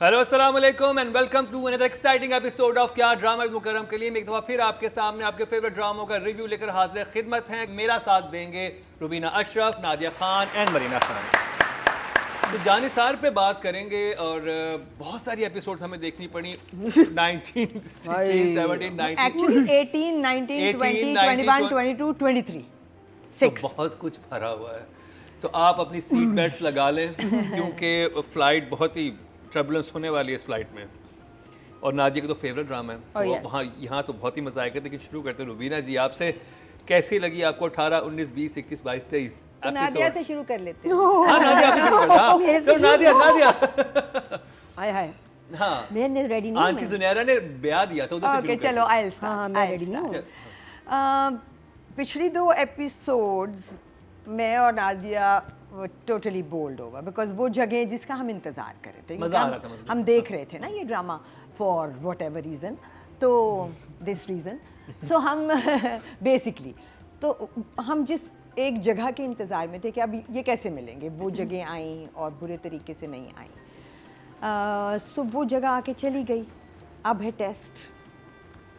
Hello अस्सलाम वालेकुम and welcome to another exciting episode of क्या ड्रामा विद मुकर्रम कलीम। एक दफ़ा फिर आपके सामने आपके फेवरेट ड्रामों का रिव्यू लेकर हाजिर खिदमत हैं। मेरा साथ देंगे रुबीना अशरफ, नादिया खान एंड मरीना खान। तो जानिसार पे बात करेंगे और बहुत सारी एपिसोड्स हमें देखनी पड़ी 19, 16, 17, 19 एक्चुअली 18, 19, 20, 21, 22, 23 6 तो बहुत कुछ भरा हुआ है। तो आप अपनी सीट बेल्ट्स लगा लें क्योंकि फ़्लाइट बहुत ही ट्रबुलेंस होने वाली है इस फ्लाइट में। और नादिया का तो फेवरेट ड्रामा है तो वहाँ यहाँ तो बहुत ही मजा आएगा। लेकिन शुरू करते हैं रुबीना जी, आपसे कैसी लगी आपको 18, 19, 20, 21, 22, 23 तो नादिया से शुरू कर लेते हैं। हाँ नादिया आप शुरू करना। तो नादिया हाय हाय हाँ मैं रेडी नहीं आंटी सुनैरा ने ब्याह दिया था उधर से ओके शुरू चलो आई विल हाँ मैं रेडी नहीं हूँ। पिछली 2 एपिसोड्स में और Nadia totally bowled over because वो जगह जिसका हम इंतजार कर रहे थे, मजा आ रहा था मतलब। हम देख रहे थे ना ये drama for what ever reason, तो दिस रीज़न सो हम बेसिकली तो हम जिस एक जगह के इंतज़ार में थे कि अब ये कैसे मिलेंगे, वो जगह आई और बुरे तरीके से नहीं आई। सो वो जगह आके चली गई। अब है टेस्ट,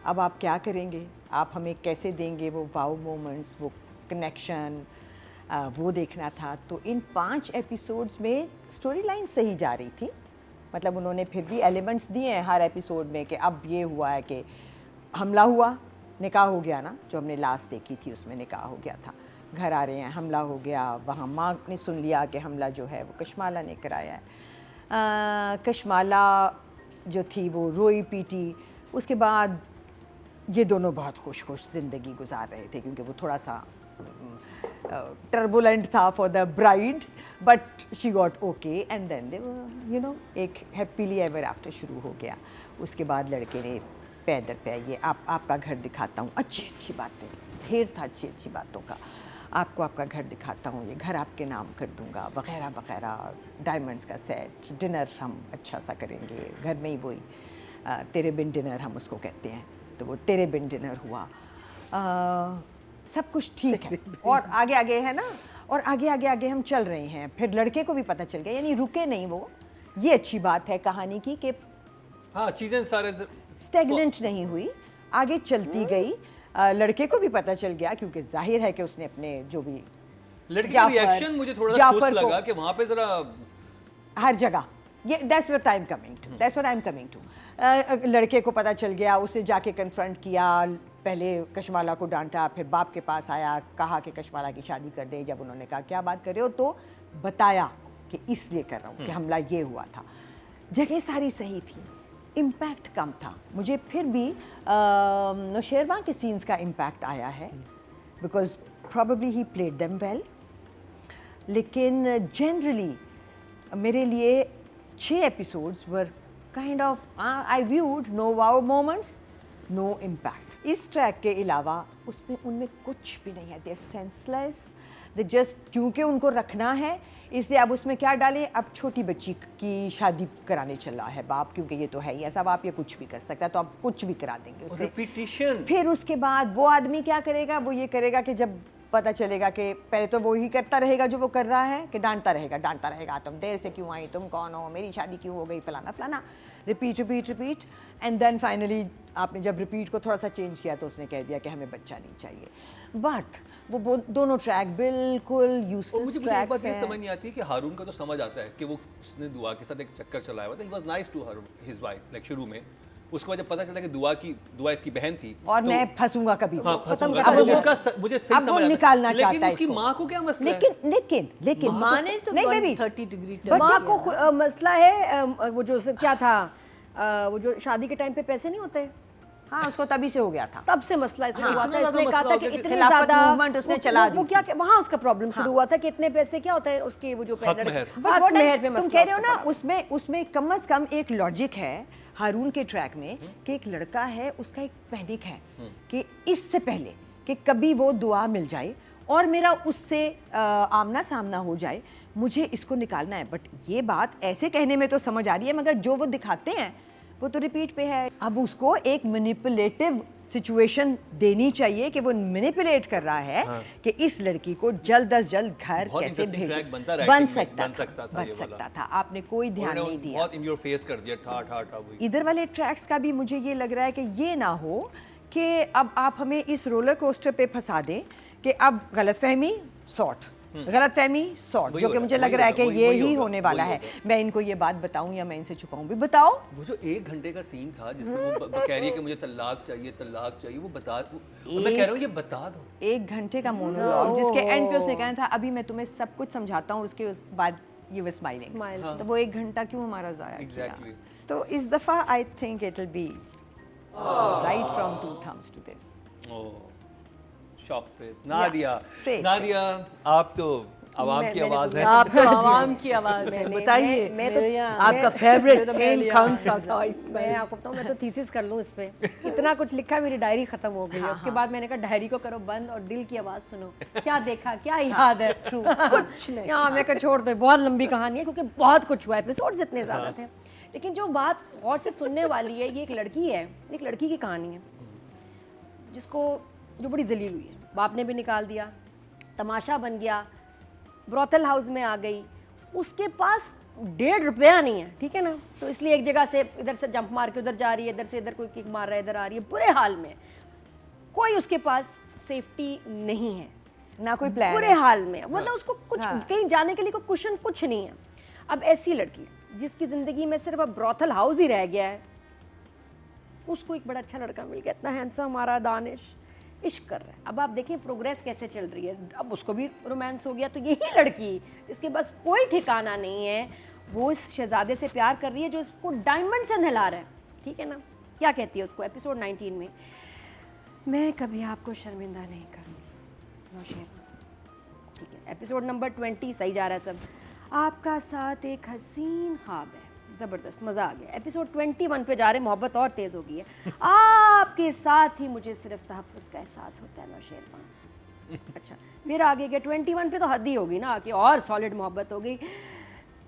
अब आप क्या करेंगे, आप हमें कैसे देंगे वो वाओ मोमेंट्स, वो कनेक्शन, वो देखना था। तो इन 5 एपिसोड्स में स्टोरी लाइन सही जा रही थी, मतलब उन्होंने फिर भी एलिमेंट्स दिए हैं हर एपिसोड में कि अब ये हुआ है कि हमला हुआ, निकाह हो गया ना, जो हमने लास्ट देखी थी उसमें निकाह हो गया था, घर आ रहे हैं, हमला हो गया, वहाँ माँ ने सुन लिया कि हमला जो है वो कशमाला ने कराया है। कशमाला जो थी वो रोई पीटी, उसके बाद ये दोनों बहुत खुश ज़िंदगी गुजार रहे थे क्योंकि वो थोड़ा सा टर्बुलेंट था for the bride but she got okay and then they you know एक हैप्पीली एवर आफ्टर शुरू हो गया। उसके बाद लड़के ने पैदर पे ये आपका घर दिखाता हूँ, अच्छी बातें, ढेर था अच्छी बातों का, आपको आपका घर दिखाता हूँ, ये घर आपके नाम कर दूँगा वगैरह वगैरह, डायमंड्स का सेट, डिनर हम अच्छा सा करेंगे घर में ही, वही तेरे बिन डिनर हम उसको कहते हैं, तो वो तेरे बिन डिनर हुआ। सब कुछ ठीक है और आगे है ना, और आगे हम चल रहे हैं। फिर लड़के को भी पता चल गया, यानी रुके नहीं वो, ये अच्छी बात है कहानी की कि हाँ चीज़ें सारे स्टेगनेंट नहीं हुई, आगे चलती गई। लड़के को भी पता चल गया क्योंकि जाहिर है कि उसने अपने जो भी लड़के का रिएक्शन मुझे थोड़ा सा खुश लगा कि वहाँ पे जरा हर जगह ये that's what I am coming to. लड़के को पता चल गया, उसे जाके कन्फ्रंट किया, पहले कशमाला को डांटा, फिर बाप के पास आया, कहा कि कशमाला की शादी कर दे। जब उन्होंने कहा क्या बात कर रहे हो, तो बताया कि इसलिए कर रहा हूँ कि हमला ये हुआ था। जगह सारी सही थी, इम्पैक्ट कम था। मुझे फिर भी नौशेरवां के सीन्स का इम्पैक्ट आया है because probably he played them well, लेकिन जनरली मेरे लिए 6 episodes were kind of I viewed no wow moments, no impact. इस ट्रैक के अलावा उसमें उनमें कुछ भी नहीं है, they are senseless, they just क्योंकि उनको रखना है इसलिए अब उसमें क्या डालें, अब छोटी बच्ची की शादी कराने चला है बाप, क्योंकि ये तो है ही ऐसा बाप, ये कुछ भी कर सकता है तो अब कुछ भी करा देंगे उससे। रिपीटिशन। फिर उसके बाद वो आदमी क्या करेगा, वो ये करेगा कि जब पता चलेगा कि पहले तो वो ही करता रहेगा जो वो कर रहा है, कि डांटता रहेगा तुम देर से क्यों आई, तुम कौन हो, मेरी शादी क्यों हो गई, फलाना, रिपीट एंड देन फाइनली आपने जब रिपीट को थोड़ा सा चेंज किया तो उसने कह दिया कि हमें बच्चा नहीं चाहिए। बट वो दोनों ट्रैक बिल्कुल यूजलेस ट्रैक्स हैं। एक बात ये समझ नहीं आती कि हारून का तो समझ आता है कि वो उसने दुआ के साथ एक चक्कर चलाया हुआ था, he was nice to her his wife like शुरू में। उसके बाद जब पता चला कि दुआ इसकी बहन थी और तो, मैं फंसूंगा कभी, हाँ, फंसूंगा। अब उसका मुझे सही अब वो निकालना चाहता है, लेकिन उसकी माँ को क्या मसला है? लेकिन माँ ने तो नहीं बेबी 30 डिग्री माँ को मसला है वो जो क्या था, वो जो शादी के टाइम पे पैसे नहीं होते, हाँ उसको तभी से हो गया था, तब से मसला इसलिए हुआ था। इतना इसने कहा था कि कि इतने ज्यादा मूवमेंट उसने चला दी वो क्या वहाँ उसका प्रॉब्लम शुरू हुआ था कि इतने पैसे क्या होता है उसके, वो जो हक मेहर। तुम कह रहे हो ना, उसमें कम से कम एक लॉजिक है हारून के ट्रैक में कि एक लड़का है, उसका एक पैनिक है कि इससे पहले कि कभी वो दुआ मिल जाए और मेरा उससे आमना सामना हो जाए, मुझे इसको निकालना है। बट ये बात ऐसे कहने में तो समझ आ रही है, मगर जो वो दिखाते हैं वो तो रिपीट पे है। अब उसको एक मैनिपुलेटिव सिचुएशन देनी चाहिए कि वो मैनिपुलेट कर रहा है कि इस लड़की को जल्द अज जल्द घर बहुत कैसे interesting track बनता भेजे। writing बन में, सकता बन सकता था बन ये वाला। सकता था, आपने कोई ध्यान नहीं दिया। बहुत इन योर फेस कर दिया, ठा ठा ठा वही। इधर वाले ट्रैक्स का भी मुझे ये लग रहा है कि ये ना हो कि अब आप हमें इस रोलर कोस्टर पे फंसा दें कि अब गलतफहमी सॉर्ट, गलतफहमी सॉर्ट, वही जो कि होगा, मुझे वही लग रहा है कि होगा, ये वही ही होगा, होने वाला वही है। होगा। मैं इनको ये बात बताऊं या मैं इनसे छुपाऊं भी? बताओ। वो जो 1 घंटे का सीन था जिसमें वो कह रही है कि मुझे तलाक चाहिए, वो बता दो। और मैं कह रहा हूँ ये बता दो। 1 घंटे का मोनोलॉग जिसके एंड पे उसने कहा था अभी मैं तुम्हें सब कुछ समझाता हूँ, उसके बाद ये वो स्माइलिंग। Smile. तो वो 1 घंटा क्यों हमारा जाया Exactly. किया? तो इस दफा I think it will be right from 2 thumbs to this. Shock पे नादिया, straight नादिया आप तो आवाम की आवाज है। आप तो आवाम की आवाज है। बताइए, मैं तो आपका फेवरेट सीन कौन सा था इसमें? मैं आपको बताऊं, मैं तो थीसिस कर लूं इस पे। इतना कुछ लिखा, मेरी डायरी खत्म हो गई है। उसके बाद मैंने कहा डायरी को करो बंद और दिल की आवाज सुनो। क्या देखा, क्या याद है? कुछ नहीं। यहाँ मैं कहा छोड़ दो, बहुत लंबी कहानी है क्योंकि बहुत कुछ हुआ, एपिसोड्स इतने ज्यादा थे। लेकिन जो बात गौर से सुनने वाली है, ये एक लड़की है, एक लड़की की कहानी है जिसको जो बड़ी जलील हुई है। बाप ने भी निकाल दिया, तमाशा बन गया, ब्रोथल हाउस में आ गई, उसके पास 1.5 रुपया नहीं है, ठीक है ना? तो इसलिए एक जगह से इधर से जंप मार के उधर जा रही है, इधर से इधर कोई किक मार रहा है, इधर आ रही है, बुरे हाल में। कोई उसके पास सेफ्टी नहीं है, ना कोई प्लान बुरे हाल में, मतलब उसको कुछ कहीं जाने के लिए कोई कुशन कुछ नहीं है। अब ऐसी लड़की जिसकी जिंदगी में सिर्फ अब ब्रोथल हाउस ही रह गया है, उसको एक बड़ा अच्छा लड़का मिल गया, इतना हैंडसम, हमारा दानिश इश्क कर रहा है। अब आप देखें प्रोग्रेस कैसे चल रही है। अब उसको भी रोमांस हो गया, तो यही लड़की इसके पास कोई ठिकाना नहीं है, वो इस शहजादे से प्यार कर रही है जो इसको डायमंड से नहला रहा है, ठीक है ना? क्या कहती है उसको एपिसोड 19 में, मैं कभी आपको शर्मिंदा नहीं करूँगी नौशेर, ठीक है? एपिसोड नंबर 20 सही जा रहा है सब, आपका साथ एक हसीन ख्वाब है, ज़बरदस्त, मज़ा आ गया। एपिसोड 21 पे जा रहे, मोहब्बत और तेज़ हो गई है, आपके साथ ही मुझे सिर्फ तहफ़्फ़ुज़ का एहसास होता है नौशेर खान। अच्छा, फिर आगे गए 21 पे तो हद ही होगी ना, कि और सॉलिड मोहब्बत हो गई।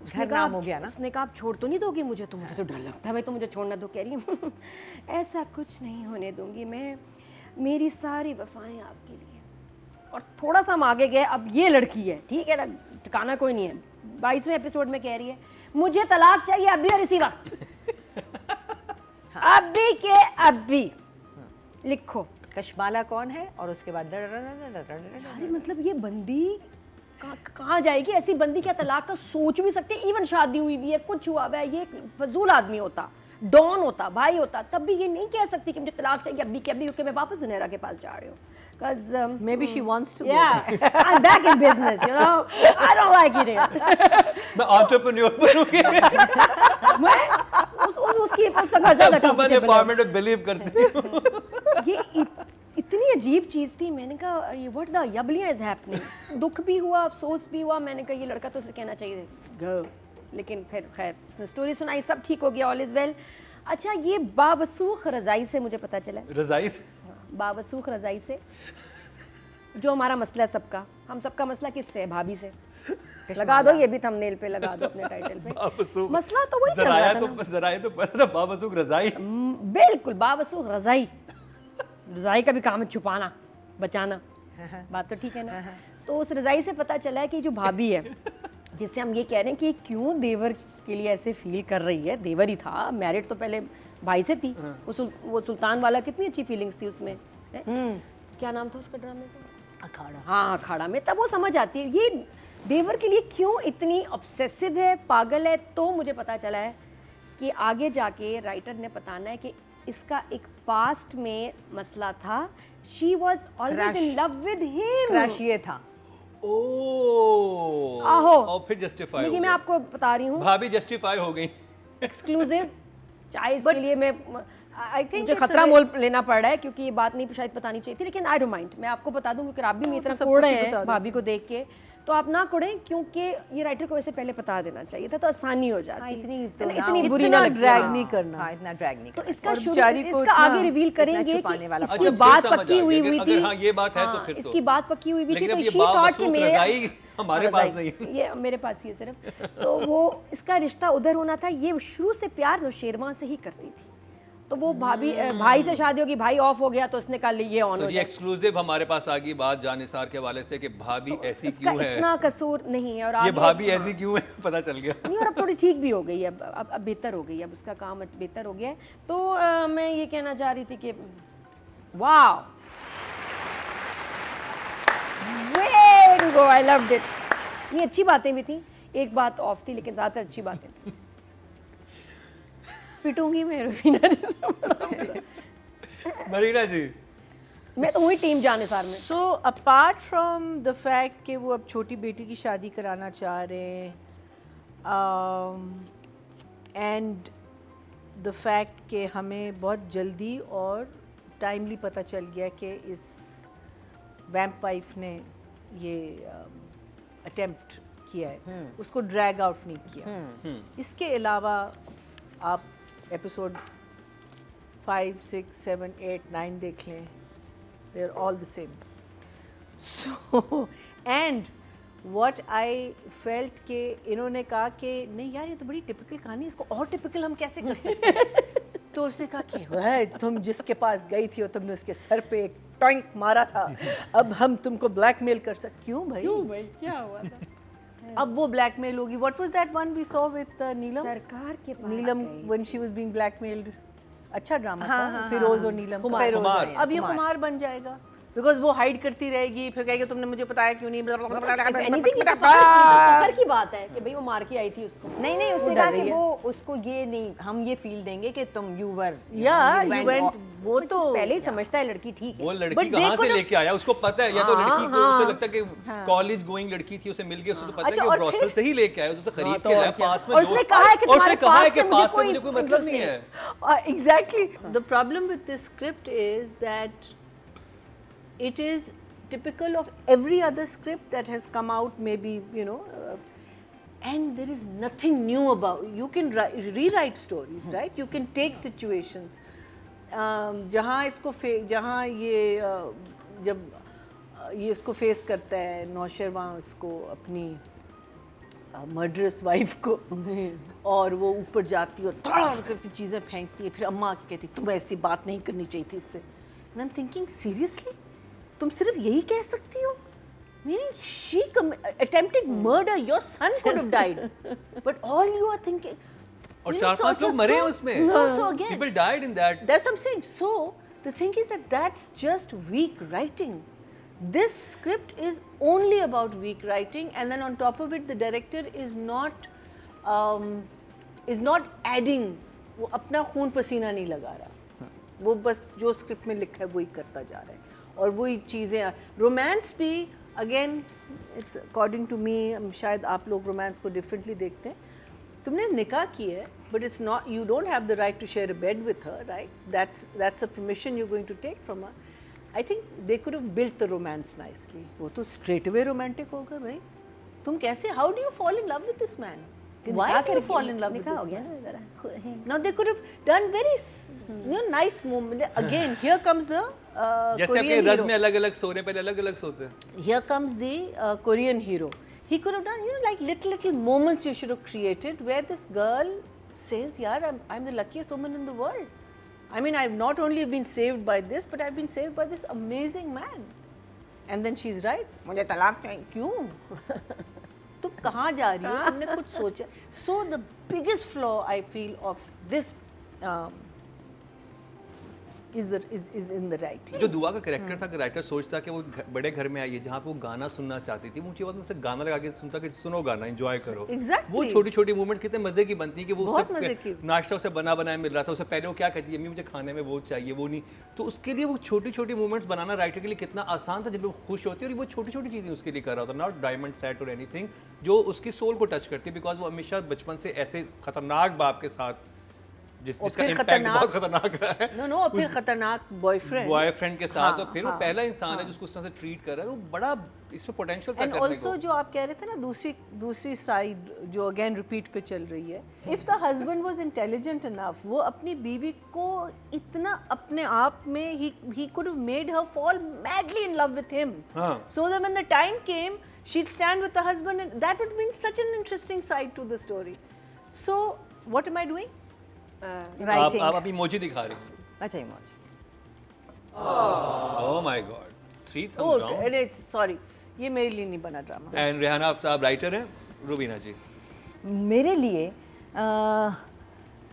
घर नाम हो गया ना। उसने कहा आप छोड़ तो नहीं दोगे मुझे? तो मुझे तो डर लगता है भाई, तो मुझे छोड़ना दो। कह रही है ऐसा कुछ नहीं होने दूंगी मैं, मेरी सारी वफाएं आपके लिए। और थोड़ा सा हम आगे गए, अब ये लड़की है, ठीक है ना, ठिकाना कोई नहीं है, 22वें एपिसोड में कह रही है मुझे तलाक चाहिए अभी और इसी वक्त। अभी के अभी लिखो कशमाला कौन है और उसके बाद अरे मतलब ये बंदी कहाँ जाएगी? ऐसी बंदी क्या तलाक का सोच भी सकते? इवन शादी हुई भी है, कुछ हुआ हुआ है, ये एक फजूल आदमी होता, डॉन होता, भाई होता, तब भी ये नहीं कह सकती कि मुझे तलाक चाहिए अभी के अभी, क्योंकि मैं वापस सुनहरा के पास जा रही हूँ। Because Maybe she wants to. yeah, I'm back in business, you know. I don't like it here. मैं एंटरप्रेन्योर बनूंगी। मैं उसका घर ज्यादा मैं comfortable है। एम्पावरमेंट में बिलीव करती हूँ। ये इतनी अजीब चीज़ थी, मैंने कहा ये व्हाट द यबलियां इज हैपनिंग। दुख भी हुआ, अफसोस भी हुआ, मैंने कहा ये लड़का तो उसे कहना चाहिए गो, लेकिन फिर खैर उसने स्टोरी सुनाई, सब ठीक हो गया, ऑल इज वेल। अच्छा, ये बावसूख रज़ाई से मुझे पता चला, रज़ाई से बावसूख रज़ाई से, जो हमारा मसला है सबका, हम सबका मसला किससे है? भाभी से। लगा दो ये भी थंबनेल पे, लगा दो अपने टाइटल पे। बावसूख। मसला तो वही चल रहा था ना। ज़राया तो पता था, बावसूख रज़ाई। बिल्कुल, बावसूख रज़ाई। रज़ाई का भी काम है छुपाना, बचाना, बात तो ठीक है ना? तो उस रज़ाई से पता चला है कि जो भाभी है, जिससे हम ये कह रहे हैं कि क्यों देवर के लिए ऐसे फील कर रही है, देवर ही था, मैरिड तो पहले भाई से थी, वो सुल्तान वाला कितनी अच्छी फीलिंग्स थी उसमें, क्या नाम था उसका ड्रामे का? अखाड़ा। हाँ, अखाड़ा में, तब वो समझ आती है ये देवर के लिए क्यों इतनी ऑब्सेसिव है, पागल है। तो मुझे पता चला है कि आगे जाके राइटर ने बताना है कि इसका एक पास्ट में मसला था, she was always in love with him, crush ये था। ओह, आहो। और फिर जस्टिफाई हो देखिए मैं गया। आपको बता रही हूँ, भाभी जस्टिफाई हो गई। एक्सक्लूसिव, चाहे इसके लिए मैं I think मुझे it's खतरा a मोल लेना पड़ रहा है, क्योंकि ये बात नहीं शायद बतानी चाहिए थी, लेकिन आई डोंट माइंड, मैं आपको बता दूं, क्योंकि आप भी मेरी तरह सब कोड़ कुछ रहे ही हैं बता दो। भाभी को देख के, तो आप ना कोड़ें, क्योंकि ये राइटर को वैसे पहले बता देना चाहिए था, तो आसानी हो जाती। इतनी है ना, इतनी बुरी इतना ना लगे। drag हाँ। नहीं करना। हाँ, इतना ड्रैग नहीं तो करना। इसका और शुरू, बेचारी को इसका इतना- आगे रिवील करेंगे कि छुपाने वाला इसकी अच्छा, फिर बात समझ आ पक्की हुई गया। हुई अगर थी। हाँ, ये बात है तो हाँ, फिर तो। इसकी बात पक्की हुई थी, लेकिन तो अब ये she thought कि बावसूख मेरे रज़ाई हमारे पास नहीं है। ये मेरे पास ही है सिर्फ। तो वो इसका रिश्ता उधर होना था, ये शुरू से प्यार नौशेरवां से ही करती थी, तो वो भाई से शादी होगी, भाई ऑफ हो गया तो उसने कहा ये ऑन तो हो ये जाए। एक्सक्लूसिव हमारे पास आ गई बात जानिसार के हवाले से कि भाभी ऐसी इसका क्यों है, इतना कसूर नहीं है और ये आगे भाभी ऐसी क्यों है पता चल गया। नहीं, और अब थोड़ी ठीक भी हो गई है, अब बेहतर हो गई है, अब उसका काम बेहतर हो गया है। तो मैं ये कहना चाह रही थी कि wow, way to go, I loved it. ये अच्छी बातें भी थी, एक बात ऑफ थी लेकिन ज़्यादातर अच्छी बातें थी। पिटूंगी मैं रवीना जी से बड़ा। मरीना जी, मैं तो हुई टीम जानिसार में। So apart from the fact कि वो अब छोटी बेटी की शादी कराना चाह रहे हैं, एंड द फैक्ट कि हमें बहुत जल्दी और टाइमली पता चल गया कि इस वैम्प वाइफ ने ये अटेम्प्ट किया है, उसको ड्रैग आउट नहीं किया। इसके अलावा आप एपिसोड 5, 6, 7, 8, 9 देख लें, they are all the same. So and what I felt कि इन्होंने कहा कि नहीं यार ये तो बड़ी टिपिकल कहानी, इसको और टिपिकल हम कैसे कर सकते हैं। तो उसने कहा कि वह तुम जिसके पास गई थी और तुमने उसके सर पे एक टॉइंक मारा था, अब हम तुमको ब्लैकमेल कर सकते। क्यों भाई क्या हुआ था? अब वो ब्लैकमेल होगी। What was that one we saw with नीलम? सरकार के पास नीलम गई। when she was being blackmailed, अच्छा ड्रामा हाँ, था। हाँ, फिरोज हाँ, और नीलम का। कुमार, कुमार। अब ये कुमार बन जाएगा बिकॉज वो हाइड करती रहेगी, फिर कहेगी तुमने मुझे बताया क्यों नहीं। एनीथिंग फखर की बात है कि भाई वो मार के आई थी उसको। नहीं उसने डर कहा रही कि है। वो उसको ये नहीं, हम ये फील देंगे कि तुम यू वर वो तो पहले ही समझता है लड़की ठीक वो है। लड़की But कहाँ they से could have- लेके आया उसको पता है, या तो लड़की को हाँ। उसे लगता है कि कॉलेज गोइंग लड़की थी, उसे मिल गई, उसे तो पता है अच्छा, कि और ब्रॉथल फिर- से ही लेके आया, उसे खरीद तो के और लाया, क्या। पास में और उसने कहा है कि और उसने तुम्हारे कहा है पास कि से मुझे पास से मुझे कोई मतलब interest नहीं नहीं है। exactly. The problem with this script is that it is typical of every other script that has come out, maybe, you know, and there is nothing new about. You can rewrite stories, right? You can take situations. जहाँ इसको जहाँ ये जब ये इसको face करता है नौशेरवां उसको अपनी मर्डरस वाइफ को, और वो ऊपर जाती है और धड़ाम करके चीज़ें फेंकती है, फिर अम्मा आके कहती तुम ऐसी बात नहीं करनी चाहिए थी इससे। And I am thinking seriously तुम सिर्फ यही कह सकती हो? Meaning she attempted murder, your son could have died, but all you are thinking. और You know, 4-5 लोग मरे हैं उसमें। So again, People died in that. that's what I'm saying. So the thing is that that's just weak writing. This script is only about weak writing, and then on top of it, the director is not adding. वो अपना खून पसीना नहीं लगा रहा, वो बस जो स्क्रिप्ट में लिखा है वही करता जा रहा है, और वही चीज़ें। रोमांस भी again it's according to me, शायद आप लोग रोमांस को डिफरेंटली देखते हैं। तुमने निकाह की है, but it's not, you don't have the right to share a bed with her, right? That's a permission you going to take from her. I think they could have built the romance nicely. वो तो straight away romantic होगा भाई। तुम कैसे, how do you fall in love with this man? Why do you fall in love with this man? Now they could have done very, nice moment. Again, here comes the जैसे अपने Korean रथ hero. में अलग अलग सोने, पहले अलग अलग सोते हैं। Here comes the Korean hero. He could have done, like little moments you should have created where this girl says, "Yeah, I'm the luckiest woman in the world. I mean, I've not only been saved by this, but I've been saved by this amazing man." And then she's right. मुझे तलाक चाहिए। क्यों? तुम कहाँ जा रही हो? तुमने कुछ सोचा? So the biggest flaw I feel of this is in the writing. जो दुआ का कैरेक्टर था, राइटर सोचता कि वो बड़े घर में आई है जहाँ पे वो गाना सुनना चाहती थी, मुझे बात में गाना लगा के सुनता कि सुनो गाना, एंजॉय करो। Exactly. वो छोटी छोटी मूवमेंट कितने मजे की बनती है कि वो बहुत मजे की। नाश्ता उसे बना बनाया मिल रहा था, उसे पहले वो क्या कहती है, अम्मी मुझे खाने में वो चाहिए, वो नहीं, तो उसके लिए वो छोटी छोटी मूवमेंट्स बनाना राइटर के लिए कितना आसान था, जब वो खुश होती है और वो छोटी छोटी चीज़ें उसके लिए कर रहा था, नॉट डायमंड सेट और एनीथिंग, जो उसकी सोल को टच करती है, बिकॉज वो हमेशा बचपन से ऐसे खतरनाक बाप के साथ जिसका फिर इम्पैक्ट बहुत खतरनाक रहा है, No, और फिर खतरनाक बॉयफ्रेंड। बॉयफ्रेंड के साथ, और फिर वो हाँ, पहला इंसान है जिसको उस तरह से ट्रीट कर रहा है, तो बड़ा इसमें पोटेंशियल था एंड करने ऑल्सो को। जो आप कह रहे थे ना, दूसरी साइड जो अगेन रिपीट पे चल रही है, if the husband was intelligent enough, वो अपनी बीवी को इतना अपने आप में ही could have made her fall madly in love with him, हाँ। So that when the time came she'd stand with the husband, and that would have been such an interesting side to the story. So what am I doing? Writing आप अभी emoji दिखा रही हैं। अच्छा emoji oh my God 3 thumbs down अरे sorry, ये मेरे लिए नहीं बना drama. And Rehana Aftab writer हैं, रुबीना जी मेरे लिए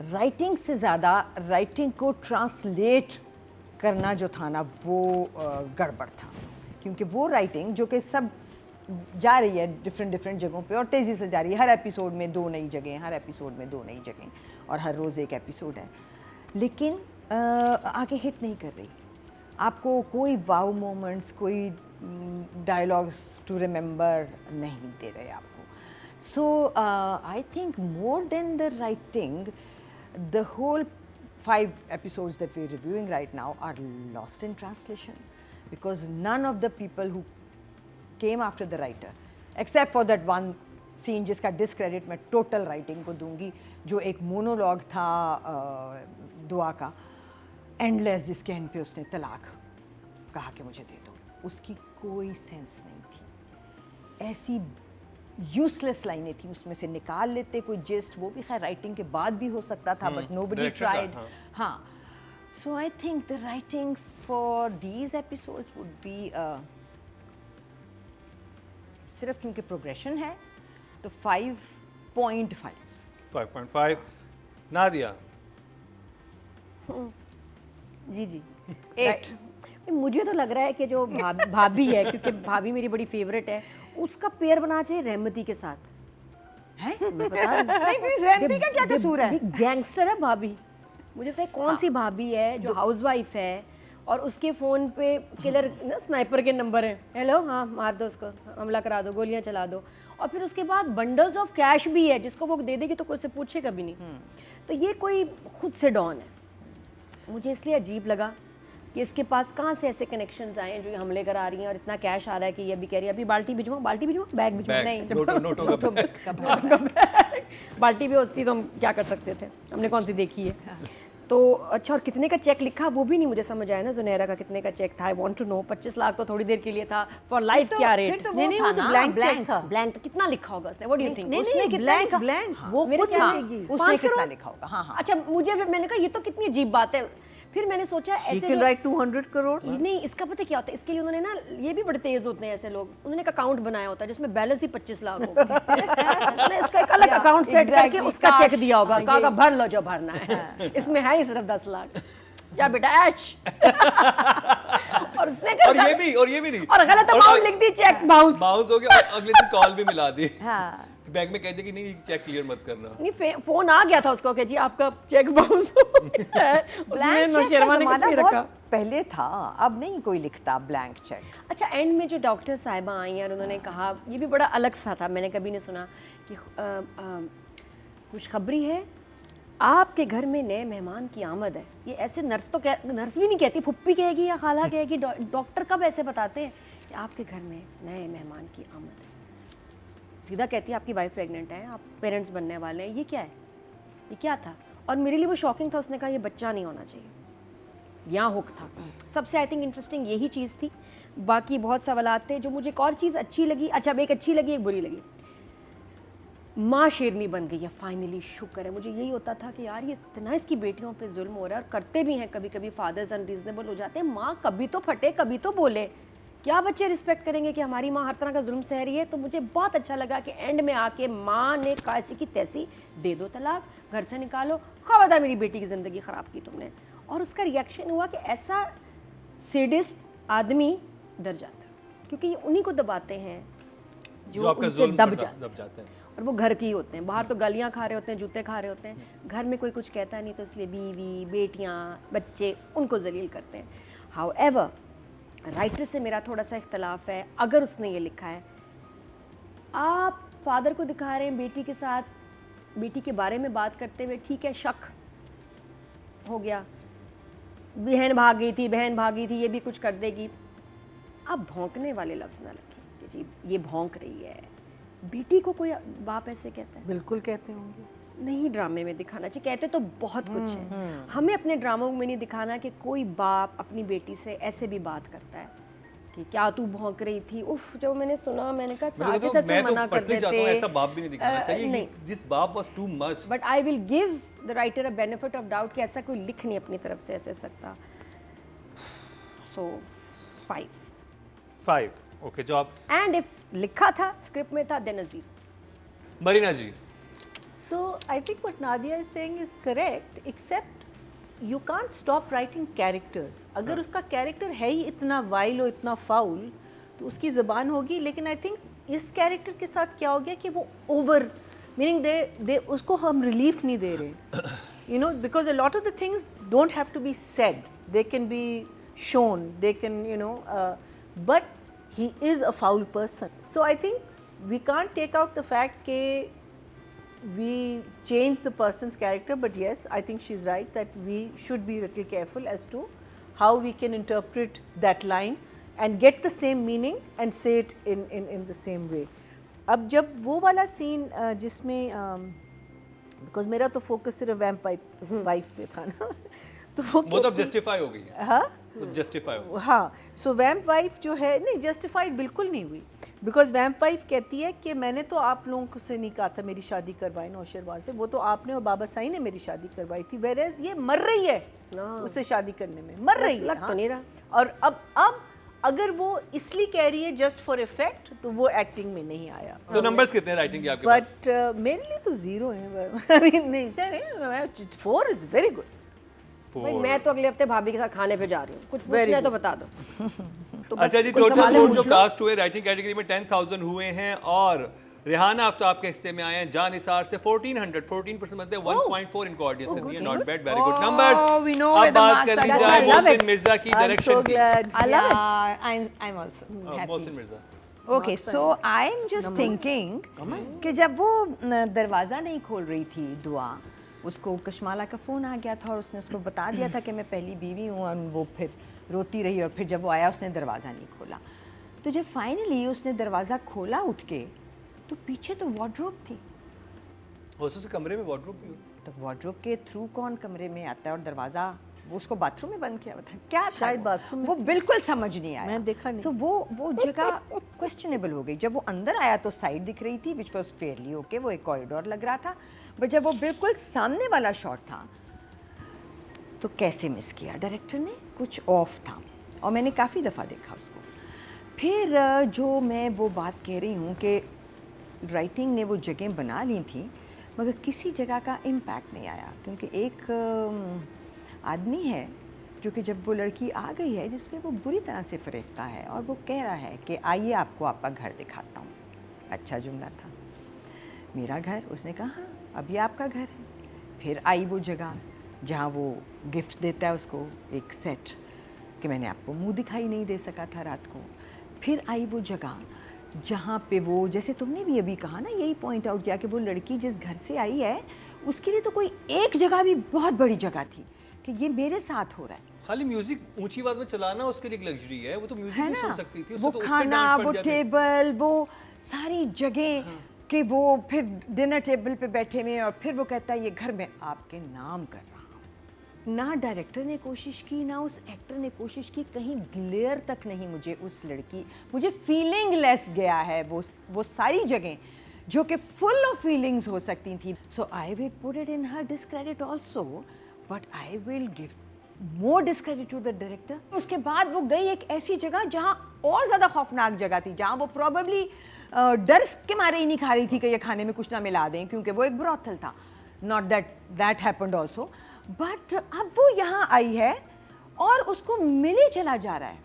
राइटिंग से ज़्यादा राइटिंग को ट्रांसलेट करना जो था ना वो गड़बड़ था, क्योंकि वो राइटिंग जो कि सब जा रही है डिफरेंट जगहों पे और तेज़ी से जा रही है, हर एपिसोड में 2 नई जगह, हर एपिसोड में 2 नई जगह और हर रोज़ एक एपिसोड है, लेकिन आगे हिट नहीं कर रही। आपको कोई वाव मोमेंट्स, कोई डायलॉग्स टू रिमेंबर नहीं दे रहे आपको। So I think more than the writing, the whole 5 episodes that we're reviewing right now are lost in translation, because none of the people who came after the writer, except for that one scene जिसका discredit मैं total writing को दूंगी, जो एक monologue था दुआ का endless, जिसके end पे उसने तलाक कहा कि मुझे दे दो, उसकी कोई सेंस नहीं थी। ऐसी यूजलेस लाइनें थी, उसमें से निकाल लेते कोई जेस्ट, वो भी खैर राइटिंग के बाद भी हो सकता था, बट नोबडी director ट्राइड। का, हाँ, so I think the writing for these episodes would be सिर्फ चूंकि प्रोग्रेशन है तो 5.5। 5.5 नादिया जी जी 8 मुझे तो लग रहा है कि जो भाभी है, क्योंकि भाभी मेरी बड़ी फेवरेट है, उसका पेयर बना चाहिए रहमती के साथ। है मैं बता रही हूँ। नहीं प्लीज रहमती का क्या कसूर है? गैंगस्टर है भाभी। मुझे पता है कौन सी भाभी है जो हाउसवाइफ है और उसके फ़ोन पे किलर ना स्नाइपर के नंबर है, हेलो हाँ मार दो उसको, हमला करा दो, गोलियां चला दो, और फिर उसके बाद बंडल्स ऑफ कैश भी है जिसको वो दे देगी तो कोई से पूछेगा भी नहीं। तो ये कोई खुद से डॉन है। मुझे इसलिए अजीब लगा कि इसके पास कहाँ से ऐसे कनेक्शंस आए हैं जो ये हमले करा रही हैं और इतना कैश आ रहा है कि ये अभी कह रही है अभी बाल्टी भिजवाऊँ, बैग भिजवाऊँ, नहीं नोटों का बाल्टी भी होती तो हम क्या कर सकते थे, हमने कौन सी देखी है। तो अच्छा, और कितने का चेक लिखा वो भी नहीं मुझे समझ आया ना, जुनैरा का कितने का चेक था, I want to know. 25 lakh तो थोड़ी देर के लिए था, फॉर लाइफ क्या रेट? तो नहीं, वो तो ब्लैंक था। ब्लैंक कितना लिखा होगा उसने, व्हाट डू यू थिंक? उसने कितना लिखा? ब्लैंक हाँ, वो मेरे खुद ख्याल लिखेगी। में उसने 5 कितना करोड़? लिखा होगा? हाँ हाँ। अच्छा, मैंने कहा ये तो कितनी अजीब बात है। फिर मैंने सोचा She ऐसे can write 200 करोड़। नहीं, इसका पता क्या होता है, इसके लिए उन्होंने ना, ये भी बड़े तेज होते हैं ऐसे लोग, उन्होंने एक अकाउंट बनाया होता है जिसमें बैलेंस ही 25 लाख होगा। उसने इसका एक अलग अकाउंट सेट करके उसका चेक दिया होगा, कहा भर लो जो भरना है, इसमें है ही सिर्फ 10 लाख। क्या बेटा ऐश। और उसने और ये भी नहीं, और गलत अमाउंट लिख दी, चेक बाउंस हो गया, और अगले दिन कॉल भी मिला दी, हाँ। बैंक में कह दे कि नहीं चेक क्लियर मत करना। नहीं, फोन आ गया था उसको कि जी आपका चेक बाउंस हो गया है। उसने ब्लैंक चेक का नौशेरवा ने कुछ ज़माना नहीं बहुत रखा। पहले था, अब नहीं कोई लिखता ब्लैंक चेक। अच्छा, एंड में जो डॉक्टर साहिबा आई और उन्होंने कहा, ये भी बड़ा अलग सा था, मैंने कभी नहीं सुना कि खुशखबरी है, आपके घर में नए मेहमान की आमद है। ये ऐसे नर्स भी नहीं कहती, फुप्पी कहेगी या खाला कहेगी, डॉक्टर कब ऐसे बताते हैं कि आपके घर में नए मेहमान की आमद है? सीधा कहती है आपकी वाइफ प्रेग्नेंट है, आप पेरेंट्स बनने वाले हैं। ये क्या है, ये क्या था? और मेरे लिए वो शॉकिंग था, उसने कहा ये बच्चा नहीं होना चाहिए। यहाँ हुक था सबसे, आई थिंक इंटरेस्टिंग यही चीज़ थी। बाकी बहुत सवालात थे। जो मुझे एक और चीज़ अच्छी लगी, अच्छा अब एक अच्छी लगी एक बुरी लगी, माँ शेरनी बन गई है फाइनली, शुक्र है। मुझे यही होता था कि यार ये इतना इसकी बेटियों पे जुल्म हो रहा है, और करते भी हैं कभी कभी, फादर्स अनरीजनेबल हो जाते हैं। माँ कभी तो फटे, कभी तो बोले, क्या बच्चे रिस्पेक्ट करेंगे कि हमारी माँ हर तरह का जुल्म सह रही है? तो मुझे बहुत अच्छा लगा कि एंड में आके माँ ने कहा ऐसी की तैसी, दे दो तलाक, घर से निकालो, खबरदार मेरी बेटी की ज़िंदगी ख़राब की तुमने। और उसका रिएक्शन हुआ कि ऐसा सेडिस्ट आदमी डर जाता है, क्योंकि ये उन्हीं को दबाते हैं जो आपका उनसे जुल्म दब दब जाते हैं। हैं। और वो घर के ही होते हैं, बाहर तो गालियाँ खा रहे होते हैं, जूते खा रहे होते हैं, घर में कोई कुछ कहता नहीं, तो इसलिए बीवी, बेटियाँ, बच्चे उनको जलील करते हैं। हाउएवर, राइटर से मेरा थोड़ा सा इख्तलाफ है। अगर उसने ये लिखा है, आप फादर को दिखा रहे हैं बेटी के साथ, बेटी के बारे में बात करते हुए, ठीक है शक हो गया, बहन भाग गई थी, ये भी कुछ कर देगी। आप भौंकने वाले लफ्ज़ ना रखें कि जी ये भौंक रही है। बेटी को कोई बाप ऐसे कहता है? बिल्कुल कहते होंगे। नहीं, ड्रामे में दिखाना चाहिए। कहते तो बहुत कुछ है, हमें अपने ड्रामों में नहीं दिखाना कि कोई बाप अपनी बेटी से ऐसे भी बात करता है कि क्या तू भौंक रही थी। उफ, जब मैंने सुना मैंने कहा साजिदा से मना कर देते। ऐसा बाप भी नहीं दिखाना चाहिए, नहीं, दिस बाप was too much. But I will give the writer a benefit of doubt कि ऐसा कोई लिख नहीं अपनी तरफ से ऐसे सकता. सो 5. 5. ओके, जो आप एंड इफ लिखा था स्क्रिप्ट में था then a 0. Marina ji. So I think what Nadia is saying is correct, except you can't stop writing characters. अगर उसका कैरेक्टर है ही इतना वाइल और इतना फाउल तो उसकी ज़बान होगी. लेकिन आई थिंक इस कैरेक्टर के साथ क्या हो गया कि वो ओवर मीनिंग दे उसको हम रिलीफ नहीं दे रहे, you know, because a lot of the things don't have to be said, they can be shown, they can, you know, but he is a foul person. So I think we can't take out the fact के we change the person's character, but yes, I think she's right that we should be a little careful as to how we can interpret that line and get the same meaning and say it in the same way. अब जब वो वाला scene जिसमें because मेरा तो focus सिर्फ वैम्प wife पे था ना, तो वो तो अब जस्टिफाई हो गई है. हाँ जस्टिफाई हो. हाँ, सो वैम्प वाइफ जो है नहीं जस्टिफाइड बिल्कुल नहीं हुई, बिकॉज वैम्प वाइफ कहती है कि मैंने तो आप लोगों से नहीं कहा था मेरी शादी करवाई नौशेरवान से, वो तो आपने और बाबा साई ने मेरी शादी करवाई थी, वेरेज ये मर रही है उससे शादी करने में, मर रही है. लग तो नहीं रहा. और अब अगर वो इसलिए कह रही है जस्ट फॉर इफेक्ट तो वो एक्टिंग में नहीं आया. तो नंबर्स कितने हैं राइटिंग के आपके पास? बट मेरे लिए तो 0 है. I mean, नहीं 4 इज वेरी गुड. भाई मैं तो अगले हफ्ते भाभी के साथ खाने पे जा रही हूँ, कुछ पूछना है तो बता दो. तो अच्छा जी, टोटल वोट जो कास्ट हुए राइटिंग कैटेगरी में 10,000 हुए हैं और रेहाना आफ्ताब के हिस्से में आए हैं जान निसार से 14% बनते हैं 1.4 इनको ऑडियंस ने दिए. Not bad, very good numbers. अब बात कर ली जाए मोहसिन मिर्जा की डायरेक्शन की. I love it. I'm also happy. Mohsin Mirza. Okay, so I'm just thinking कि जब वो दरवाज़ा नहीं खोल रही थी दुआ, उसको कशमाला का फ़ोन आ गया था और उसने उसको बता दिया था कि मैं पहली बीवी हूँ, और वो फिर रोती रही और फिर जब वो आया उसने दरवाज़ा नहीं खोला. तो जब फाइनली उसने दरवाज़ा खोला उठ के तो पीछे तो वार्डरोब थी. हो सकता है कमरे में वार्डरोब भी हो. तो वार्डरोब के थ्रू कौन कमरे में आता है और दरवाज़ा वो उसको बाथरूम में बंद किया हुआ था क्या? शायद बाथरूम में. वो बिल्कुल समझ नहीं आया. मैं देखा नहीं. सो वो जगह क्वेश्चनेबल हो गई. जब वो अंदर आया तो साइड दिख रही थी विच वॉज फेयरली ओके, वो एक कॉरिडोर लग रहा था, बट जब वो बिल्कुल सामने वाला शॉट था तो कैसे मिस किया डायरेक्टर ने? कुछ ऑफ था और मैंने काफ़ी दफ़ा देखा उसको. फिर जो मैं वो बात कह रही हूँ कि राइटिंग ने वो जगह बना ली थी मगर किसी जगह का इम्पैक्ट नहीं आया, क्योंकि एक आदमी है जो कि जब वो लड़की आ गई है जिसमें वो बुरी तरह से फरेबता है और वो कह रहा है कि आइए आपको आपका घर दिखाता हूँ. अच्छा जुमला था, मेरा घर. उसने कहा हाँ अब ये आपका घर है. फिर आई वो जगह जहाँ वो गिफ्ट देता है उसको एक सेट कि मैंने आपको मुंह दिखाई नहीं दे सका था रात को. फिर आई वो जगह जहाँ पे वो, जैसे तुमने भी अभी कहा ना, यही पॉइंट आउट किया कि वो लड़की जिस घर से आई है उसके लिए तो कोई एक जगह भी बहुत बड़ी जगह थी कि ये मेरे साथ हो रहा है. खाली म्यूजिक ऊंची आवाज में चलाना उसके लिए एक लग्जरी है, वो तो म्यूजिक है भी सुन ना, सकती थी. वो उससे तो खाना, उस पे डांट वो पड़ जाती. टेबल, वो सारी जगह कि वो फिर डिनर टेबल पे बैठे हुए और फिर वो कहता है ये घर मैं आपके नाम कर रहा हूँ. ना डायरेक्टर ने कोशिश की ना उस एक्टर ने कोशिश की, कहीं ग्लेयर तक नहीं. मुझे फीलिंग लेस गया है वो सारी जगह जो कि फुल ऑफ फीलिंग्स हो सकती थी. So I will put it in her discredit also, but I will give more discredit to the director. उसके बाद वो गई एक ऐसी जगह जहाँ और ज़्यादा खौफनाक जगह थी, जहाँ वो प्रॉबेबली डर के मारे ही नहीं खा रही थी कि ये खाने में कुछ ना मिला दें, क्योंकि वो एक ब्रॉथल था. Not that happened also, but अब वो यहाँ आई है और उसको मिले चला जा रहा है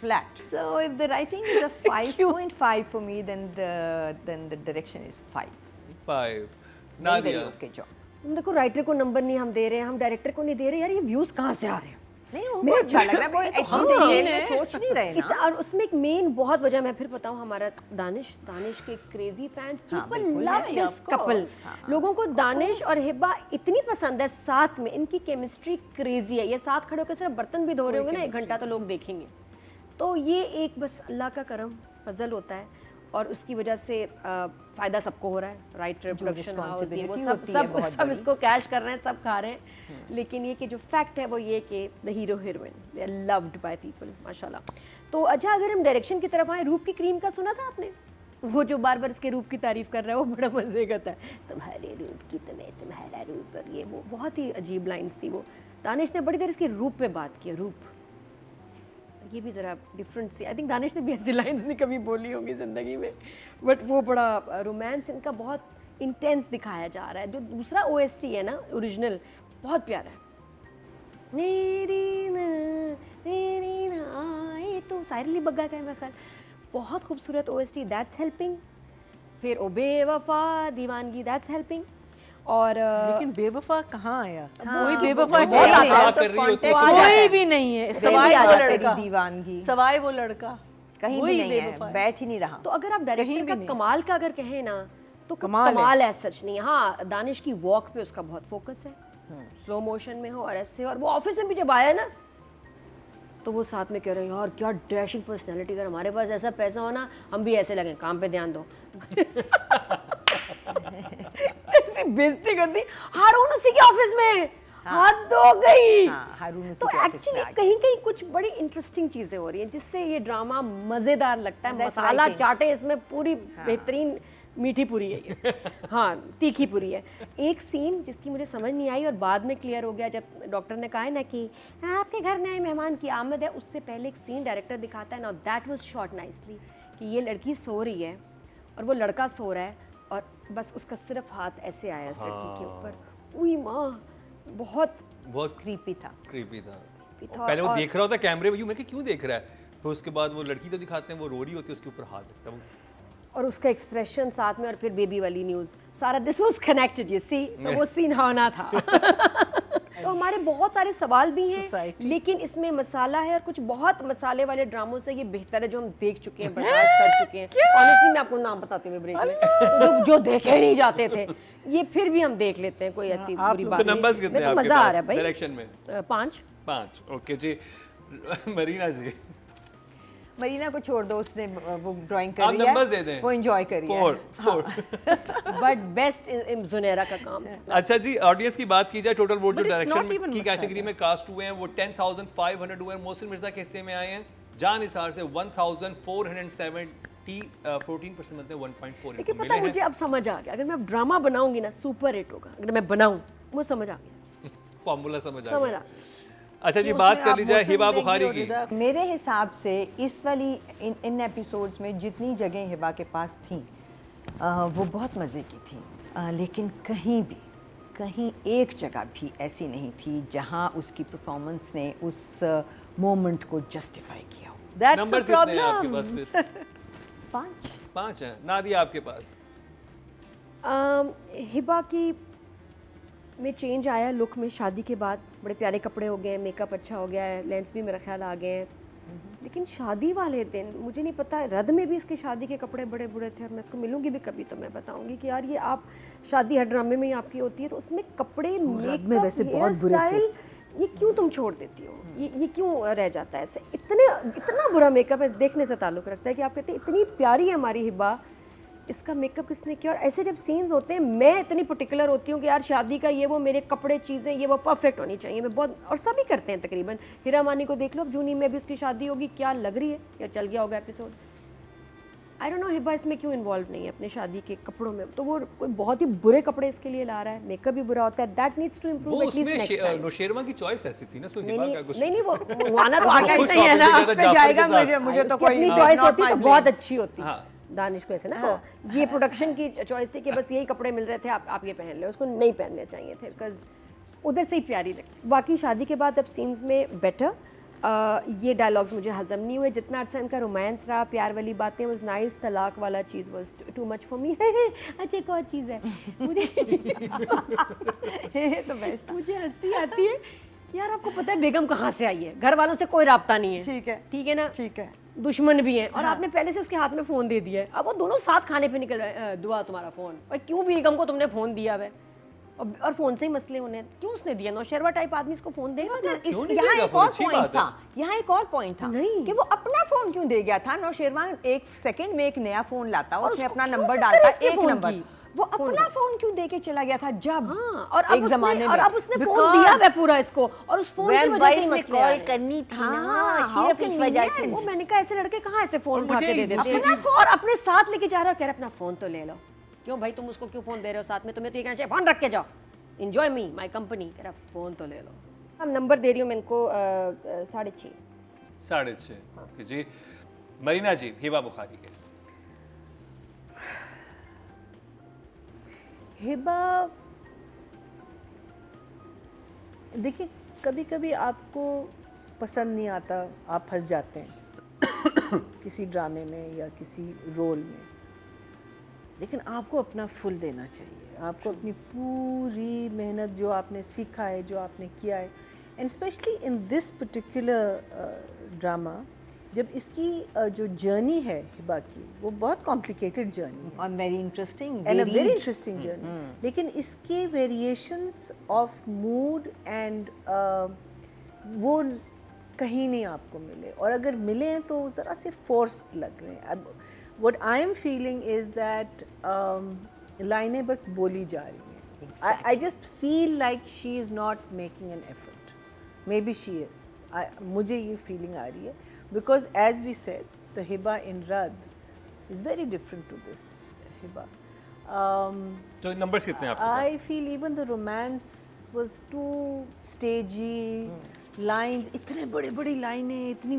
flat. So if the writing is a 5.5 for me, then the direction is 5. 5. Very Nadia. okay job. देखो राइटर को नंबर नहीं हम दे रहे हैं, हम डायरेक्टर को नहीं दे रहे. यार ये व्यूज कहाँ से आ रहे हैं? नहीं उनको अच्छा लग रहा है, वो इतनी सोच नहीं रहे ना. और उसमें एक मेन बहुत वजह मैं फिर बताऊं, हमारा दानिश के crazy fans, people love this couple. लोगों को दानिश और हिब्बा इतनी पसंद है, साथ में इनकी केमिस्ट्री क्रेजी है. ये साथ खड़े होकर सिर्फ बर्तन भी धो रहे होंगे ना 1 घंटा तो लोग देखेंगे. तो ये एक बस अल्लाह का करम फजल होता है और उसकी वजह से फ़ायदा सबको हो रहा है. राइटर, प्रोडक्शन हाउस, ये वो सब इसको कैश कर रहे हैं, सब खा रहे हैं. लेकिन ये कि जो फैक्ट है वो ये कि the hero heroine they are loved by people माशाल्लाह. तो अच्छा, अगर हम डायरेक्शन की तरफ आए, रूप की क्रीम का सुना था आपने? वो जो बार बार इसके रूप की तारीफ कर रहा है वो बड़ा मजे का था, तुम्हारे रूप की तुम्हें तुम्हारा रूप, और ये वो बहुत ही अजीब लाइंस थी वो। दानिश ने बड़ी देर इसके रूप पे बात की, रूप, ये भी ज़रा डिफरेंट सी, आई थिंक दानिश ने भी ऐसी लाइंस नहीं कभी बोली होंगी ज़िंदगी में, बट वो बड़ा रोमांस इनका बहुत इंटेंस दिखाया जा रहा है। जो दूसरा OST है ना ओरिजिनल, बहुत प्यारा है। मेरी ना आए तो साहिर अली बग्गा का है मेरा ख्याल, बहुत खूबसूरत OST, दैट्स हेल्पिंग। फिर ओ बेवफा दीवानगी, दैट्स हेल्पिंग। और लेकिन बेवफा कहाँ आया? हाँ, कोई बेवफा वो है आया नहीं, कर रही होती है, कोई भी नहीं है सवाए आ वो जाता है लड़का, दीवानगी, सवाए वो लड़का कहीं वही भी नहीं बेवफा है, है। बैठ ही नहीं रहा। तो अगर आप डायरेक्टर का कमाल का अगर कहें ना तो कमाल कमाल है सच नहीं है। हाँ, दानिश की वॉक पे उसका बहुत फोकस है, स्लो मोशन में हो और ऐसे, और वो ऑफिस में भी जब आया ना तो वो साथ में कह रहे हैं यार क्या डैशिंग पर्सनैलिटी, अगर हमारे पास ऐसा पैसा हो ना हम भी ऐसे लगे, काम पे ध्यान दो। ऐसी बेइज्जती कर दी हारून उसी के ऑफिस में, हद हो गई। हारून उसी तो के ऑफिस में एक्चुअली आ गया। कहीं कहीं कुछ बड़ी इंटरेस्टिंग चीजें हो रही हैं जिससे ये ड्रामा मजेदार लगता है। That's masala writing. चाटे इसमें पूरी बेहतरीन मीठी पूरी है ये। हाँ, तीखी पूरी है। एक सीन जिसकी मुझे समझ नहीं आई और बाद में क्लियर हो गया जब डॉक्टर ने कहा है ना कि आपके घर नए मेहमान की आमद है, उससे पहले एक सीन डायरेक्टर दिखाता है ना, दैट वाज शॉट नाइसली, कि ये लड़की सो रही है और वो लड़का सो रहा है और बस उसका सिर्फ हाथ ऐसे आया उस लड़की के ऊपर। उई माँ, बहुत बहुत क्रीपी था। क्रीपी था। था। पहले वो और- देख रहा होता कैमरे में, यूं मैं कि क्यों देख रहा है, फिर उसके बाद वो लड़की तो दिखाते हैं, वो रो रही होती है, उसके ऊपर हाथ रखता है वो। और उसका एक्सप्रेशन साथ में, और फिर बेबी वाली न्यूज़, सारा this was connected you see, तो वो सीन होना था। तो हमारे बहुत सारे सवाल भी हैं, Society. लेकिन इसमें मसाला है और कुछ बहुत मसाले वाले ड्रामों से ये बेहतर है जो हम देख चुके हैं, बर्दाश्त कर चुके हैं। ऑनेस्टली मैं आपको नाम बताती हूँ ब्रेक में, तो जो देखे नहीं जाते थे ये फिर भी हम देख लेते हैं, कोई ऐसी बुरी बात तो नहीं। नंबर्स कितने हैं मेरे को आपके मजा आ पास रहा है भाई। डायरेक्शन में? 5। 5। ओके जी। मरीना जी, मरीना को छोड़ दो, उसने वो ड्राइंग कर आप रही नंबर्स दे है, दें। वो एंजॉय कर रही है। 4। बट बेस्ट जुनैरा का काम है। अच्छा जी, ऑडियंस की बात की जाए, टोटल वोट जो But it's not direction even की मसाला। कैटेगरी में कास्ट हुए हैं वो 10,500 हुए हैं। मोहसिन मिर्जा के हिस्से में आए हैं जान निसार से 1,470, 14% बनते हैं 1.4 लेकिन इनको पता मिले मुझे हैं। अब समझ आ गया, अगर मैं अब ड्रामा बनाऊंगी ना सुपर हिट होगा, अगर मैं बनाऊं मुझे समझ आ गया, फॉर्मूला समझ आ समझ गया। आ। अच्छा जी, तो बात उसमें कर आप ली जाए मौसम हिबा देंगी बुखारी और की। रिदा मेरे हिसाब से इस वाली इन एपिसोड्स में जितनी जगह हिबा के पास थी वो बहुत मज़े की थी, लेकिन कहीं एक जगह भी ऐसी नहीं थी जहां उसकी परफॉर्मेंस ने उस मोमेंट को जस्टिफाई किया हो। That's the नंबर्स कितने हैं आपके problem. पास फिर? 5 5 हैं। नादिया आपके पास? हिबा की में चेंज आया लुक में, शादी के बाद बड़े प्यारे कपड़े हो गए हैं, मेकअप अच्छा हो गया है, लेंस भी मेरा ख्याल आ गए हैं। लेकिन शादी वाले दिन मुझे नहीं पता, रद में भी इसकी शादी के कपड़े बड़े बुरे थे, और मैं इसको मिलूंगी भी कभी तो मैं बताऊंगी कि यार ये आप शादी हर ड्रामे में ही आपकी होती है तो उसमें कपड़े रद में वैसे बहुत बुरे थे। ये क्यों तुम छोड़ देती हो, ये क्यों रह जाता है ऐसे, इतना बुरा मेकअप है, देखने से ताल्लुक रखता है कि आप कहते हैं इतनी प्यारी है हमारी हिबा, इसका मेकअप किसने किया। और ऐसे जब सीन्स होते हैं मैं इतनी पर्टिकुलर होती हूँ कि यार शादी का ये वो मेरे कपड़े चीज़ें ये वो परफेक्ट होनी चाहिए, मैं बहुत, और सभी करते हैं तकरीबन। हीरा मानी को देख लो, अब जूनी में भी उसकी शादी होगी, क्या लग रही है, या चल गया होगा episode, I don't know Hiba इसमें क्यों इन्वॉल्व नहीं है अपने शादी के कपड़ों में। तो वो कोई बहुत ही बुरे कपड़े इसके लिए ला रहा है, मेकअप भी बुरा होता है, दैट नीड्स टू वो इम्प्रूव एटलीस्ट उसमें नेक्स्ट टाइम। नौशेरवा की चॉइस ऐसी थी ना, उसमें नहीं हिबा नहीं का कुछ नहीं नहीं, वो आना तो वो आर्टिस्ट खुश नहीं है ना, होकर उस पे जाफर के जाएगा, साथ। मुझे तो उसकी कोई अपनी चॉइस not होती my तो blame. बहुत अच्छी होती। हाँ। दानिश को ऐसे ना को ये प्रोडक्शन की चॉइस थी कि बस यही कपड़े मिल रहे थे, आप ये पहन ले, उसको नहीं पहनने चाहिए थे, बिकॉज उधर से ही प्यारी लगती। बाकी शादी के बाद अब सीन्स में बेटर, ये डायलॉग्स मुझे हजम नहीं हुए, जितना अर्सा इनका रोमांस रहा, प्यार वाली बातें वाज नाइस, तलाक वाला चीज़ was too much for me. अच्छा एक और चीज़ है मुझे तो बेस्ट मुझे हंसी आती है यार, आपको पता है बेगम कहाँ से आई है, घर वालों से कोई राब्ता नहीं है, ठीक है ना, ठीक है, दुश्मन भी हैं, और आपने पहले से उसके हाथ में फ़ोन दे दिया है, अब वो दोनों साथ खाने पे निकल रहे हैं। दुआ तुम्हारा फ़ोन, भाई क्यों बेगम को तुमने फ़ोन दिया है, और फ़ोन से ही मसले होने, क्यों उसने दिया, नौशेरवा टाइप आदमी इसको फ़ोन देगा क्या? क्यों नहीं यहाँ देगा एक फोन? और अच्छी पॉइंट बात है। था, यहाँ एक और पॉइंट था नहीं। कि वो अपना फोन क्यों दे गया था। नौशेरवान 1 सेकंड में एक नया फोन लाता, और उसमें उसको अपना क्यों नंबर फिक्र डालता, इसके एक फोन नंबर, की? वो अपना फोन क्यों दे के चला गया था जब हाँ, और अब एक जमाने में अब उसने फोन Because दिया है पूरा इसको, और उस फोन की when वजह से ही wife ने मसले आ रहे कॉल हैं। करनी थी ना, हाँ, सिर्फ इस वजह से। वो मैंने कहा ऐसे लड़के कहाँ ऐसे फोन और उठा के मुझे दे देते दूसरी हैं चीज- और अपने साथ लेके जा रहा है, कह रहा है अपना फोन तो ले लो। क्यों भाई, तुम उसको क्यों फोन दे रहे हो साथ में? तुम्हें तो ये कहना चाहिए फोन रख के जाओ, एंजॉय मी माय कंपनी। कह रहा फोन तो ले लो। अब नंबर दे रही हूँ मैं इनको 6.5। 6.5 ओके जी। मरीना जी, हिबा बुखारी के हिबा, देखिए कभी कभी आपको पसंद नहीं आता, आप फंस जाते हैं किसी ड्रामे में या किसी रोल में, लेकिन आपको अपना फुल देना चाहिए। आपको अपनी पूरी मेहनत, जो आपने सीखा है, जो आपने किया है, and specially in this particular drama, जब इसकी जो जर्नी है हिबा की, वो बहुत कॉम्प्लिकेटेड जर्नी है और very interesting and a very interesting journey, लेकिन इसके वेरिएशंस ऑफ मूड एंड वो कहीं नहीं आपको मिले, और अगर मिले हैं तो ज़रा से फोर्स लग रहे हैं। अब what I am feeling is that लाइनें बस बोली जा रही हैं। I just feel like she is not making an effort, maybe she is इज़, मुझे ये फीलिंग आ रही है, because as we said the Hiba in Radd is very different to this Hiba. तो नंबर्स कितने हैं आपके पास? I feel even the romance was too stagey. Lines, इतने बड़े बड़ी लाइनें, इतनी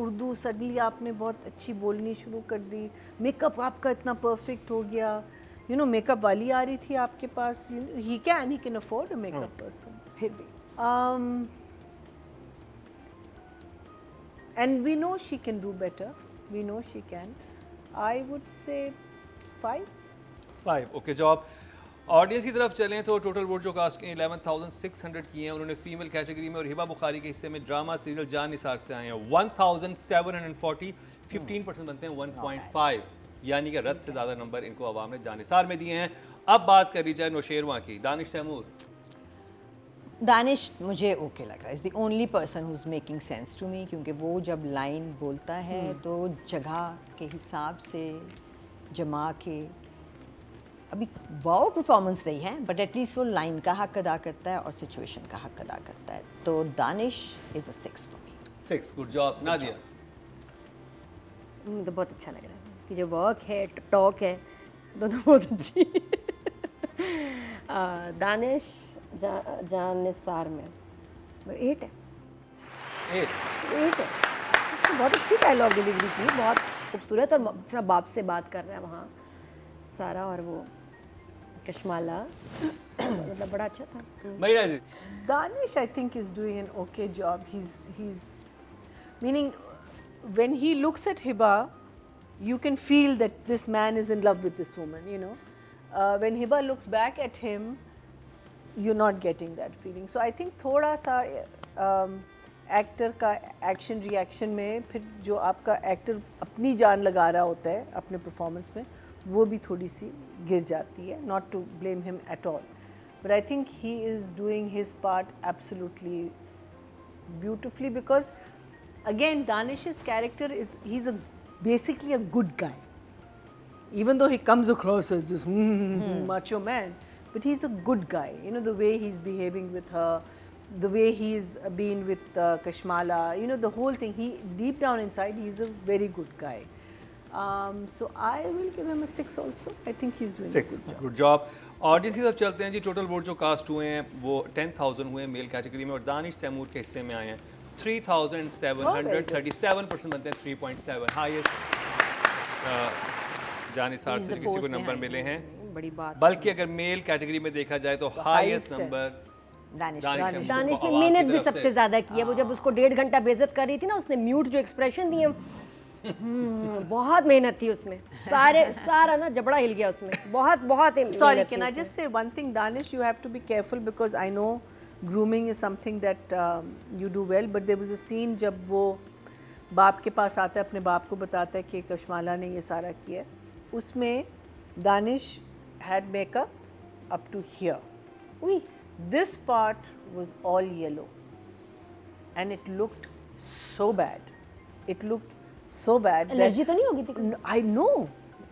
उर्दू सडनली आपने बहुत अच्छी बोलनी शुरू कर दी, मेकअप आपका इतना परफेक्ट हो गया, मेकअप वाली आ रही थी आपके पास, he can afford a makeup person. फिर भी And we know she can do better, we know she can. I would say 5. 5 okay. जो आप ऑडियंस की तरफ चलें तो टोटल वोट जो कास्ट के 11,600 किए हैं उन्होंने फीमेल कैटेगरी में, और हिबा बुखारी के हिस्से में ड्रामा सीरियल जान निसार से आए हैं 1,740, 15% बनते हैं 1.5, यानी कि रद्द से ज़्यादा नंबर इनको अवाम ने जान निसार में दिए हैं। अब बात कर ली जाए नौशेरवां की, दानिश तैमूर। दानिश मुझे ओके लग रहा है, is the only person who is making sense to me, क्योंकि वो जब लाइन बोलता है तो जगह के हिसाब से जमा के, अभी वाओ परफॉर्मेंस नहीं है बट एटलीस्ट वो लाइन का हक अदा करता है और सिचुएशन का हक अदा करता है, तो Danish is a 6 for me. 6 good job. Nadia. तो बहुत अच्छा लग रहा है, इसकी जो वर्क है, टॉक है, दोनों बहुत अच्छी। दानिश जान निसार में 8 है। 8 है। उसने बहुत अच्छी डायलॉग डिलीवरी की, बहुत खूबसूरत, और जिस तरह बाप से बात कर रहा है वहाँ सारा, और वो कश्माला, मतलब बड़ा अच्छा था। मरीना जी। Danish, I think, is doing an okay job. He's meaning when he looks at Hiba, you can feel that this man is in love with this woman. When Hiba looks back at him, you're not getting that feeling. So I think थोड़ा सा actor का action reaction में, फिर जो आपका actor अपनी जान लगा रहा होता है अपने परफॉर्मेंस में, वो भी थोड़ी सी गिर जाती है. Not to blame him at all, but I think he is doing his part absolutely beautifully, because again Danish's character is, he's basically a good guy, even though he comes across as this macho man, but he's a good guy. The way he's behaving with her, the way he's been with Kashmala, the whole thing, he deep down inside he's a very good guy. So I will give him a 6 also. I think he's doing 6 a good job. Good job. Audience की तरफ चलते हैं जी. Total vote जो cast हुए हैं वो 10,000 हुए male category में, और दानिश तैमूर के हिस्से में आए हैं 3,737% बनते हैं 3.7, हाईएस्ट जानिसार से किसी को नंबर मिले हैं. बड़ी बात. बल्कि अगर मेल कैटेगरी में देखा जाए तो हाईएस्ट highest है. नंबर दानिश दानिश दानिश को ने आवाज़ की मेहनत भी तरफ सबसे से. ज्यादा की है. वो जब उसको 1.5 घंटा बेइज्जत कर रही थी ना, उसने म्यूट जो एक्सप्रेशन दिए, बहुत मेहनत थी उसमें. सारा ना जबड़ा हिल गया उसमें. बहुत Sorry, मेहनत can थी I उसमें. just say one thing, Danish? You have to be careful because I know grooming is something that you do well. But there was a scene जब वो बाप के पास आता है, अपने बाप को बताता है कि कश्माला ने ये सारा किया है. उसमें Danish had makeup up to here. This part was all yellow, and it looked so bad. It looked so bad. Allergy तो नहीं होगी थी? I know.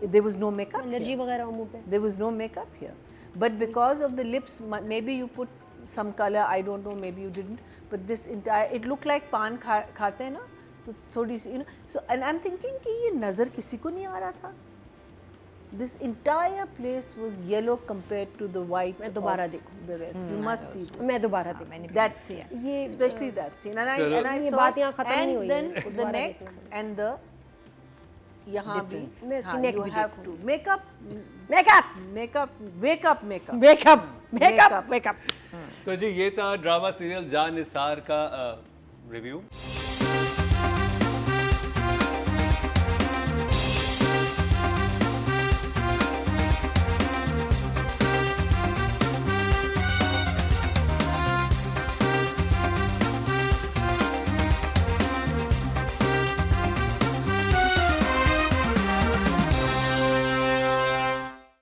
there was no makeup allergy here. वगैरह हो मुंह पे. There was no makeup here. But because of the lips, maybe you put some color, I don't know, maybe you didn't. But this entire, it looked like पान खाते हैं ना, तो थोड़ी सी, you know. So and I'm thinking कि ये नज़र किसी को नहीं आ रहा था. This entire place was yellow compared to the white. मैं दोबारा of देखूँ. the rest. You must see this. मैं दोबारा देखूँ. मैंने That scene, ये especially that scene, and चलो। I ये saw, बात यहाँ खत्म नहीं हुई and है, then इसको the दोबारा neck देखना and the यहाँ भी, मैं इसकी हाँ, neck you भी have to makeup, makeup wake up makeup. Makeup तो जी ये था ड्रामा सीरियल जान निसार का रिव्यू.